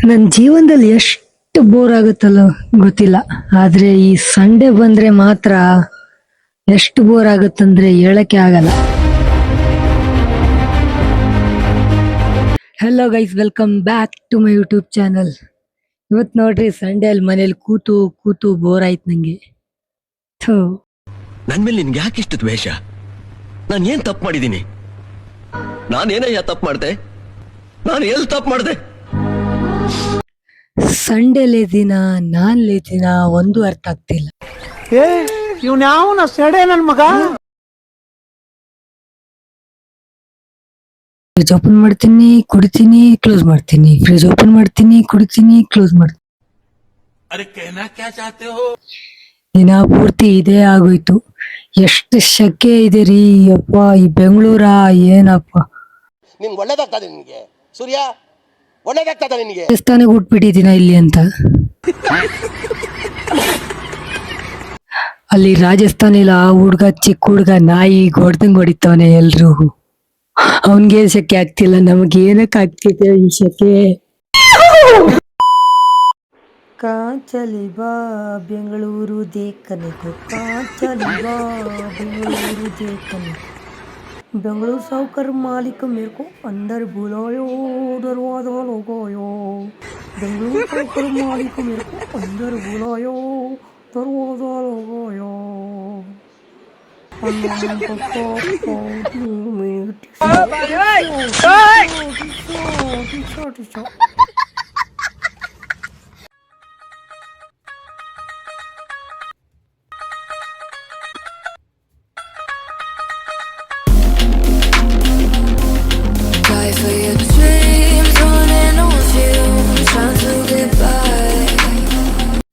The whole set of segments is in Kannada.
ನನ್ನ ಜೀವನದಲ್ಲಿ ಎಷ್ಟು ಬೋರ್ ಆಗುತ್ತಲ್ಲ ಗೊತ್ತಿಲ್ಲ, ಆದ್ರೆ ಈ ಸಂಡೇ ಬಂದ್ರೆ ಮಾತ್ರ ಎಷ್ಟು ಬೋರ್ ಆಗುತ್ತಂದ್ರೆ ಹೇಳಕ್ಕೆ ಆಗಲ್ಲ. Hello guys, welcome back to my YouTube channel. ಇವತ್ತು ನೋಡ್ರಿ, ಸಂಡೇ ಅಲ್ಲಿ ಮನೇಲಿ ಕೂತು ಕೂತು ಬೋರ್ ಆಯ್ತು ನಂಗೆ. ಥೂ, ನನ್ ಮೇಲೆ ನಿನ್ಗೆ ಯಾಕೆ ಇಷ್ಟು ದ್ವೇಷ? ನಾನು ಏನ್ ತಪ್ಪು ಮಾಡಿದ್ದೀನಿ? ನಾನೇನಯ್ಯ ತಪ್ಪು ಮಾಡ್ದೆ? ನಾನು ಎಲ್ಲಿ ತಪ್ಪು ಮಾಡ್ದೆ? ಸಂಡೇ ಲೇದಿನ ನಾನ್ ಲೇದಿನ ಒಂದು ಅರ್ಥ ಆಗ್ತಿಲ್ಲ. ಇವ್ನ ಯಾವನ ಸೆಡೆ ನನ್ ಮಗ. ಫ್ರಿಜ್ ಓಪನ್ ಮಾಡ್ತೀನಿ, ಕುಡಿತೀನಿ, ಕ್ಲೋಸ್ ಮಾಡ್ತೀನಿ. ಫ್ರಿಜ್ ಓಪನ್ ಮಾಡ್ತೀನಿ, ಕುಡಿತೀನಿ, ಕ್ಲೋಸ್ ಮಾಡ್ತೀನಿ. ದಿನ ಪೂರ್ತಿ ಇದೇ ಆಗೋಯ್ತು. ಎಷ್ಟು ಶಕೆ ಇದೆ ರೀ ಅಪ್ಪ, ಈ ಬೆಂಗಳೂರ ಏನಪ್ಪ. ನಿಮ್ಗೆ ಒಳ್ಳೇದಾಗ್ತದೆ, ನಿನ್ಗೆ ಸೂರ್ಯ ಒಳ್ಳೇದಾಗ್ತದ ನಿನ್ಗೆ. ದೇವಸ್ಥಾನಕ್ಕೆ ಹುಟ್ಬಿಟ್ಟಿದ್ದೀನ ಇಲ್ಲಿ ಅಂತ. ಅಲ್ಲಿ ರಾಜಸ್ಥಾನಿಲ ಹುಡ್ಗ, ಚಿಕ್ಕ ಹುಡ್ಗ ನಾಯಿ ಹೊಡ್ದಂಗ್ ಹೊಡಿತವನೆ ಎಲ್ರು. ಅವನ್ಗೆ ಶಕೆ ಆಗ್ತಿಲ್ಲ, ನಮಗೆ ಏನಕ್ಕೆ ಆಗ್ತಿದೆ ಈ ಶಕೆ. ಕಾಂಚಲಿ ಬಾ ಬೆಂಗಳೂರು ದೇಕನೆ ಕೋ, ಕಾಂಚಲಿ ಬಾ ಬೆಂಗಳೂರು ದೇಕನೆ. बेंगलुरु साहूकर मालिक मेरे को अंदर बुलायो, दरवाजा लगायो. बेंगलुरु साहूकर मालिक मेरे को अंदर बुलायो, दरवाजा लगायो.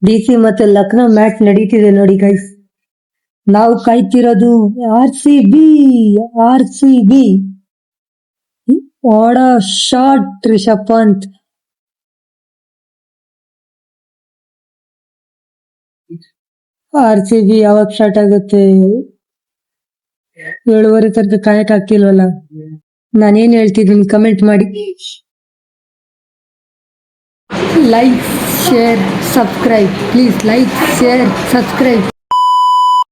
DC ಮತ್ತೆ ಲಕ್ನೋ ಮ್ಯಾಚ್ ನಡೀತಿದೆ ನೋಡಿ ಗೈಸ್. ನಾವು ಕಾಯ್ತಿರೋದು RCB. What a shot Rishabh Pant. RCB ಯಾವಾಗ ಸ್ಟಾರ್ಟ್ ಆಗುತ್ತೆ? 7:30 ತನಕ ಕಾಯಕ್ ಆಗ್ತಿಲ್ವಲ್ಲ. ನಾನೇನ್ ಹೇಳ್ತಿದ್ದೀನಿ ಕಮೆಂಟ್ ಮಾಡಿ. Like, share, subscribe please. Like, share, subscribe.